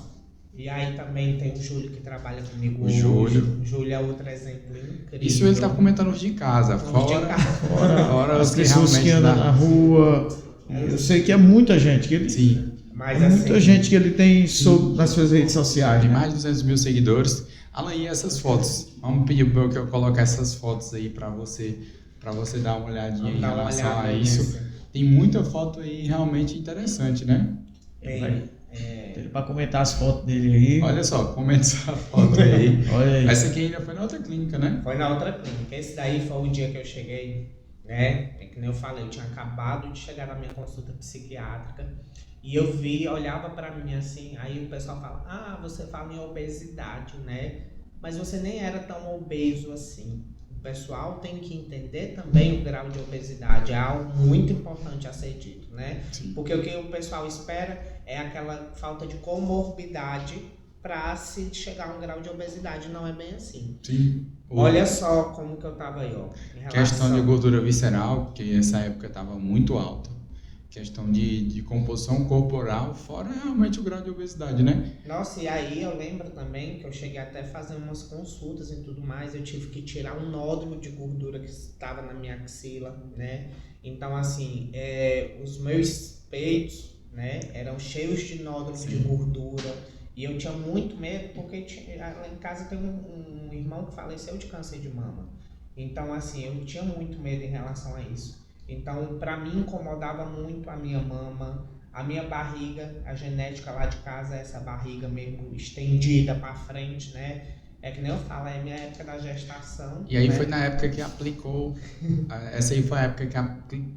E aí também tem o Júlio que trabalha comigo O hoje. Júlio. O Júlio é outro exemplo incrível. Isso ele tá comentando os de casa, fora As os que pessoas que realmente andam dá. na rua. Eu sei que é muita gente que ele. Sim, Mas, É muita assim, gente que ele tem nas suas redes sociais. tem Né? mais de 200 mil seguidores. Alan, e essas fotos? Vamos pedir para que eu coloque essas fotos aí para você dar uma olhadinha em relação a isso. Tem muita foto aí realmente interessante, né? Ele para comentar as fotos dele aí. Olha só, comenta essa foto aí. Olha aí. Essa aqui ainda foi na outra clínica, né? Foi na outra clínica. Esse daí foi o dia que eu cheguei, né? É que nem eu falei, eu tinha acabado de chegar na minha consulta psiquiátrica e eu olhava pra mim assim, aí o pessoal fala, ah, você fala em obesidade, né? Mas você nem era tão obeso assim. O pessoal tem que entender também o grau de obesidade, é algo muito importante a ser dito, né? Sim. Porque o que o pessoal espera é aquela falta de comorbidade para se chegar a um grau de obesidade, não é bem assim. Sim. Olha só como que eu tava aí, ó. Questão de gordura visceral, que essa época estava muito alta. Questão de composição corporal, fora realmente o grau de obesidade, né? Nossa, e aí eu lembro também que eu cheguei até a fazer umas consultas e tudo mais, eu tive que tirar um nódulo de gordura que estava na minha axila, né? Então, assim, os meus peitos, né, eram cheios de nódulos de gordura. E eu tinha muito medo, porque lá em casa tem um irmão que faleceu de câncer de mama. Então, assim, eu tinha muito medo em relação a isso. Então, para mim, incomodava muito a minha mama, a minha barriga, a genética lá de casa, essa barriga meio estendida para frente, né? É que nem eu falo, é a minha época da gestação. E aí, né? foi na época que aplicou, essa aí foi a época que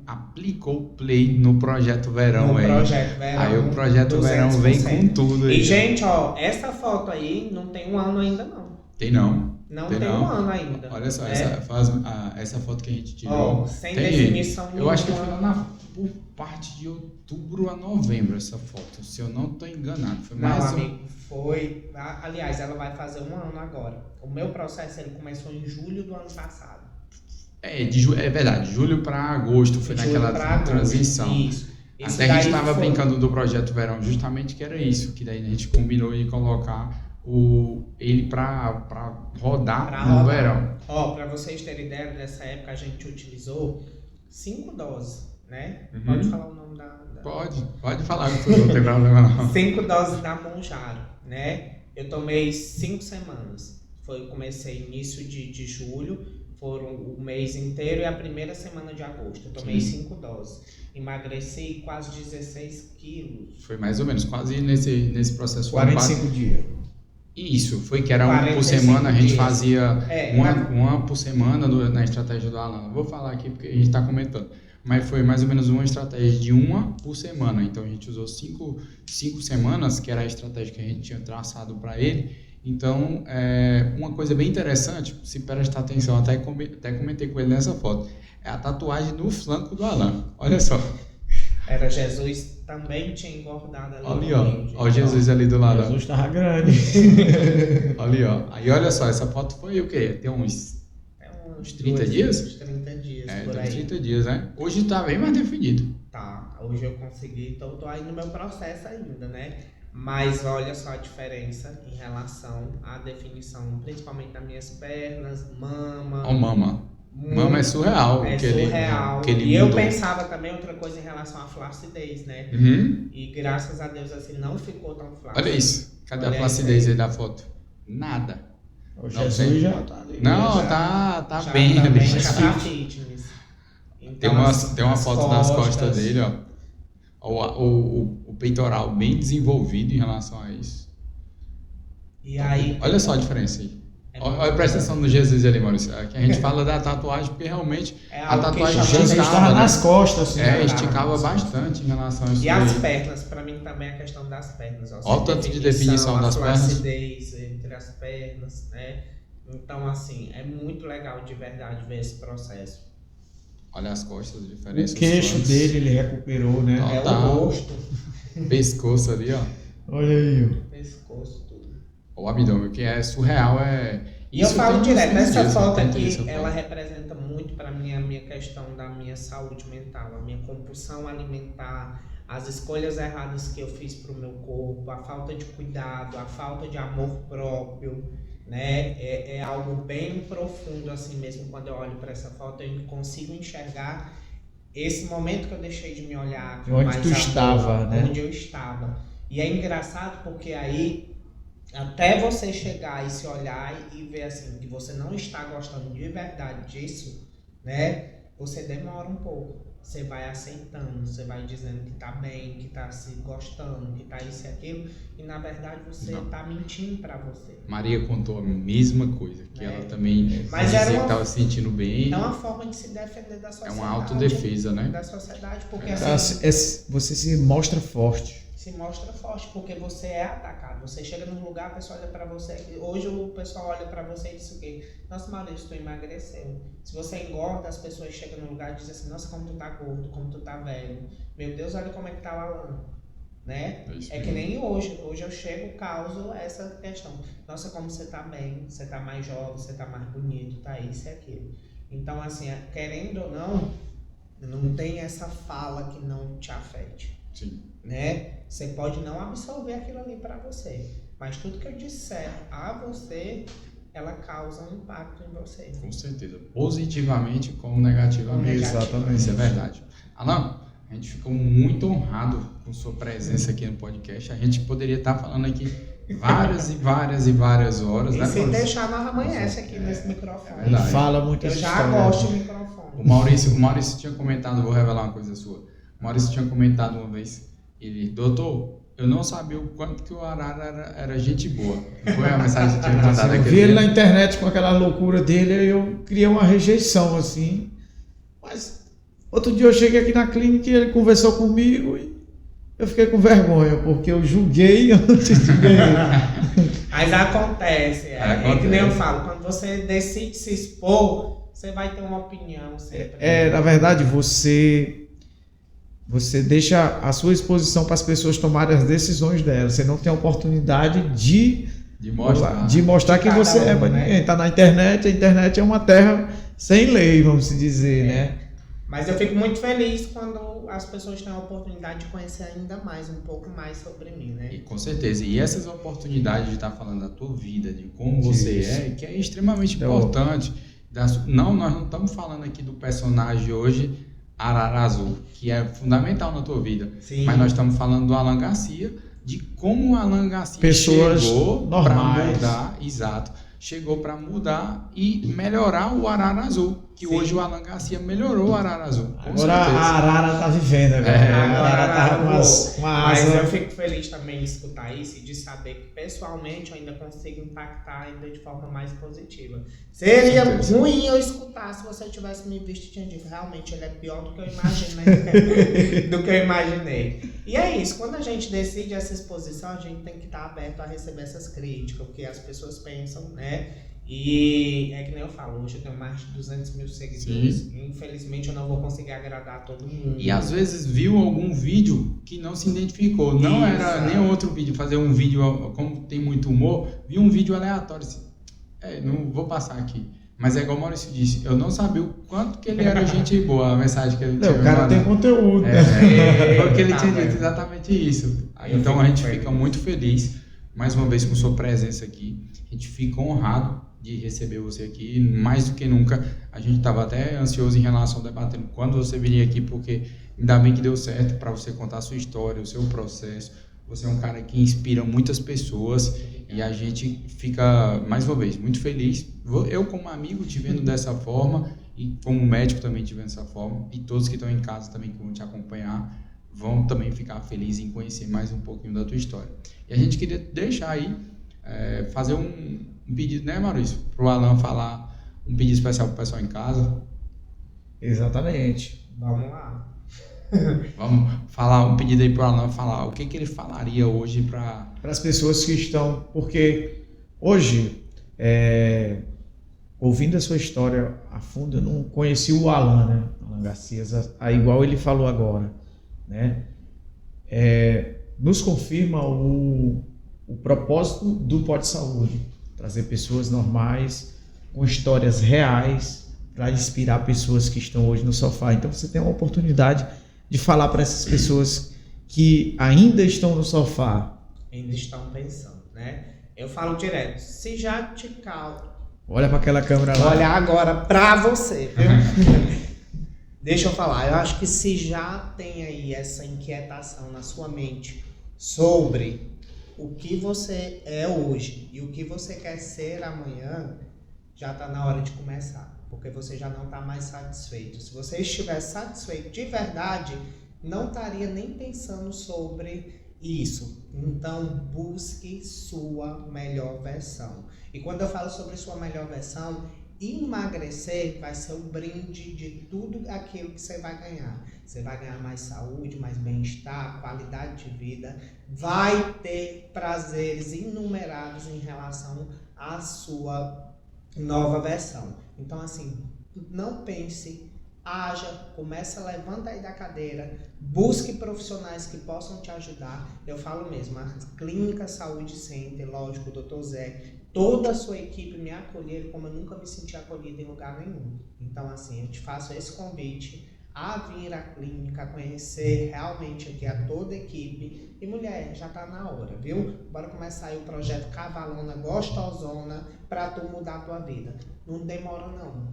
aplicou o Play no Projeto Verão. No Projeto Verão. Aí o Projeto Verão vem com tudo aí. E, gente, ó, essa foto aí não tem um ano ainda, não. Tem não. Não tem um ano ainda. Olha só, né? essa foto que a gente tirou. Ó, sem tem, definição nenhuma. eu acho que foi lá por parte de outubro a novembro essa foto, se eu não estou enganado. Foi Não, mais amigo, foi... Aliás, ela vai fazer um ano agora. O meu processo, ele começou em julho do ano passado. É verdade, julho para agosto foi naquela transição. Isso. Até a gente estava brincando do Projeto Verão, justamente que era isso, que daí a gente combinou de colocar ele para rodar no verão. Ó, para vocês terem ideia, nessa época a gente utilizou 5 doses, né? Uhum. Pode falar o nome da... Pode falar, não tem problema não. 5 doses da Monjaro, né? Eu tomei 5 semanas. Comecei início de julho, foram o mês inteiro e a primeira semana de agosto. Eu tomei 5 doses. Emagreci quase 16 quilos. Foi mais ou menos, quase nesse processo. 45 dias. Isso, foi que era uma por semana, a gente dias. fazia uma por semana na estratégia do Alan. Vou falar aqui porque a gente está comentando. Mas foi mais ou menos uma estratégia de uma por semana. Então a gente usou 5 semanas, que era a estratégia que a gente tinha traçado para ele. Então, uma coisa bem interessante, se prestar atenção, até comentei com ele nessa foto, é a tatuagem no flanco do Alan. Olha só. Era Jesus, também tinha engordado ali. Olha, ó. Olha o Jesus ali do lado. Jesus estava grande. Olha, ó. Aí olha só, essa foto foi o quê? Tem uns 30 dias? Uns 30 dias, por tem aí. 30 dias, né? Hoje tá bem mais definido. Tá, hoje eu consegui, então eu tô aí no meu processo ainda, né? Mas olha só a diferença em relação à definição, principalmente das minhas pernas, mama. Ó, mama. Mama é surreal. É surreal. E eu pensava também outra coisa em relação à flacidez, né? Uhum. E graças a Deus, assim, não ficou tão flácido. Olha isso. Cadê a flacidez aí da foto? Nada. O Jesus já tá ali. Não, já tá bem ali. Já tá fitness. Então, tem uma foto das costas dele, ó. O peitoral bem desenvolvido em relação a isso. E aí, olha só a diferença aí. É Olha a prestação do Jesus ali, Maurício. Aqui a gente fala da tatuagem porque realmente a tatuagem Jesus estava nas costas. Assim, esticava bastante em relação a isso. E as pernas, para mim também a questão das pernas. Olha o tanto de definição das pernas. A flacidez entre as pernas, né? Então, assim, é muito legal de verdade ver esse processo. Olha as costas, a diferença. O queixo dele ele recuperou, né? É o rosto. Pescoço ali, ó. Olha aí, ó. Pescoço, tudo. O abdômen, que é surreal, E eu falo direto, essa foto aqui, ela foto. representa muito para mim a minha questão da minha saúde mental, a minha compulsão alimentar, as escolhas erradas que eu fiz para o meu corpo, a falta de cuidado, a falta de amor próprio, né? É algo bem profundo assim mesmo. Quando eu olho para essa foto, eu consigo enxergar esse momento que eu deixei de me olhar com onde mais tu amor, estava, né? onde eu estava. E é engraçado porque aí até você chegar e se olhar e ver assim que você não está gostando de verdade disso, né? Você demora um pouco. Você vai aceitando, você vai dizendo que tá bem, que tá se gostando, que tá isso e aquilo, e na verdade você tá mentindo pra você. Maria contou a mesma coisa, que ela também dizia que estava se sentindo bem. É uma forma de se defender da sociedade. É uma autodefesa, né? Da sociedade, porque assim... Você se mostra forte. Se mostra forte, porque você é atacado. Você chega num lugar, a pessoa olha pra você. Hoje o pessoal olha pra você e diz o quê? Nossa, Maurício, tu emagreceu. Se você engorda, as pessoas chegam no lugar e dizem assim, nossa, como tu tá gordo, como tu tá velho. Meu Deus, olha como é que tá o Alan. Né? É que nem hoje. Hoje eu chego, causo essa questão. Nossa, como você tá bem, você tá mais jovem, você tá mais bonito, tá isso e aquilo. Então, assim, querendo ou não tem essa fala que não te afete. Sim. Né? Você pode não absorver aquilo ali para você, mas tudo que eu disser a você, ela causa um impacto em você. Com certeza, positivamente como negativamente. Exatamente. Isso é verdade. Alan, a gente ficou muito honrado com sua presença aqui no podcast. A gente poderia estar falando aqui várias e várias horas. E né, se Maurício? deixar, nós amanhece aqui nesse microfone. Verdade. Fala muito Eu essa já história. gosto do microfone. O Maurício tinha comentado, vou revelar uma coisa sua. O Maurício tinha comentado uma vez, ele, doutor, eu não sabia o quanto que o Arara era gente boa. Foi a mensagem que tinha mandado Eu aquele vi ele dia. na internet com aquela loucura dele e eu criei uma rejeição, assim. Mas outro dia eu cheguei aqui na clínica e ele conversou comigo e eu fiquei com vergonha, porque eu julguei antes de ganhar. Mas acontece, é que nem eu falo, quando você decide se expor, você vai ter uma opinião sempre. Na verdade, você deixa a sua exposição para as pessoas tomarem as decisões delas. Você não tem a oportunidade de mostrar quem você é para ninguém. Está na internet, a internet é uma terra sem lei, vamos dizer, né? Mas eu fico muito feliz quando as pessoas têm a oportunidade de conhecer ainda mais, um pouco mais sobre mim, né? E, com certeza. E essas oportunidades de estar falando da tua vida, de como você é, que é extremamente importante. Nós não estamos falando aqui do personagem hoje, Arara Azul, que é fundamental na tua vida. Sim. Mas nós estamos falando do Alan Garcia, de como o Alan Garcia pessoas chegou para normais. mudar, exato, chegou para mudar e melhorar o Arara Azul, que hoje o Alan Garcia melhorou o Arara Azul. Com Agora certeza. a Arara tá vivendo agora. A Arara tá com uma Mas asa. eu fico feliz também de escutar isso e de saber que pessoalmente eu ainda consigo impactar ainda de forma mais positiva. Seria ruim eu escutar se você tivesse me visto e tinha dito, realmente ele é pior do que eu imaginei. E é isso, quando a gente decide essa exposição, a gente tem que estar aberto a receber essas críticas, o que as pessoas pensam, né? E é que nem eu falo, hoje eu tenho mais de 200 mil seguidores. Sim. Infelizmente eu não vou conseguir agradar todo mundo. E às vezes viu algum vídeo que não se identificou. Não era nem outro vídeo, fazer um vídeo, como tem muito humor, viu um vídeo aleatório. Assim, não vou passar aqui. Mas é igual o Maurício disse, eu não sabia o quanto que ele era gente boa, a mensagem que ele tinha. O cara tem conteúdo. Porque ele tinha dito exatamente isso. Então a gente fica muito feliz, mais uma vez, com sua presença aqui. A gente fica honrado de receber você aqui, mais do que nunca. A gente estava até ansioso em relação a debatendo quando você viria aqui, porque ainda bem que deu certo para você contar a sua história, o seu processo. Você é um cara que inspira muitas pessoas e a gente fica, mais uma vez, muito feliz. Eu, como amigo, te vendo dessa forma e como médico também te vendo dessa forma, e todos que estão em casa também que vão te acompanhar vão também ficar felizes em conhecer mais um pouquinho da tua história. E a gente queria deixar aí, fazer um pedido, né, Maurício? Para o Alan falar um pedido especial para o pessoal em casa. Exatamente. Vamos lá. Vamos falar um pedido aí para o Alan falar o que ele falaria hoje para as pessoas que estão, porque hoje, ouvindo a sua história a fundo, eu não conheci o Alan, né? Alan Garcia, igual ele falou agora, né? Nos confirma o propósito do Pod Saúde, trazer pessoas normais, com histórias reais, para inspirar pessoas que estão hoje no sofá. Então você tem uma oportunidade de falar para essas pessoas que ainda estão no sofá. Ainda estão pensando, né? Eu falo direto, se já te olha para aquela câmera lá. Olha agora para você, viu? Deixa eu falar, eu acho que se já tem aí essa inquietação na sua mente sobre o que você é hoje e o que você quer ser amanhã, já está na hora de começar, porque você já não está mais satisfeito. Se você estiver satisfeito de verdade, não estaria nem pensando sobre isso. Então, busque sua melhor versão. E quando eu falo sobre sua melhor versão, emagrecer vai ser o brinde de tudo aquilo que você vai ganhar. Você vai ganhar mais saúde, mais bem-estar, qualidade de vida, vai ter prazeres inumeráveis em relação à sua nova versão. Então, assim, não pense, haja, começa, levanta aí da cadeira, busque profissionais que possam te ajudar. Eu falo mesmo, a Clínica Saúde Center, lógico, o Dr. Zé, toda a sua equipe me acolheram como eu nunca me senti acolhida em lugar nenhum. Então, assim, eu te faço esse convite a vir à clínica, a conhecer realmente aqui a toda a equipe. E mulher, já tá na hora, viu? Bora começar aí o projeto Cavalona Gostosona pra tu mudar a tua vida. Não demora não.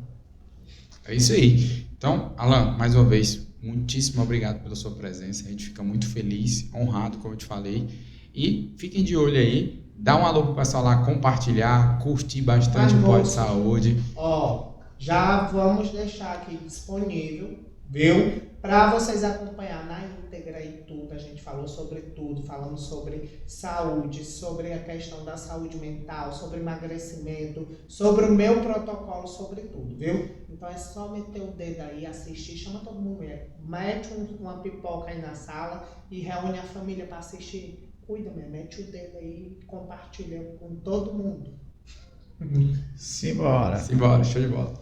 É isso aí. Então, Alan, mais uma vez, muitíssimo obrigado pela sua presença. A gente fica muito feliz, honrado, como eu te falei. E fiquem de olho aí. Dá um alô pro pessoal lá, compartilhar, curtir bastante o Pod Saúde. Ó, já vamos deixar aqui disponível, viu? Para vocês acompanhar na íntegra e tudo. A gente falou sobre tudo, falamos sobre saúde, sobre a questão da saúde mental, sobre emagrecimento, sobre o meu protocolo, sobre tudo, viu? Então é só meter o dedo aí, assistir, chama todo mundo, mete uma pipoca aí na sala e reúne a família para assistir. Cuida, mete o dedo aí e compartilha com todo mundo. Simbora. Simbora, show de bola.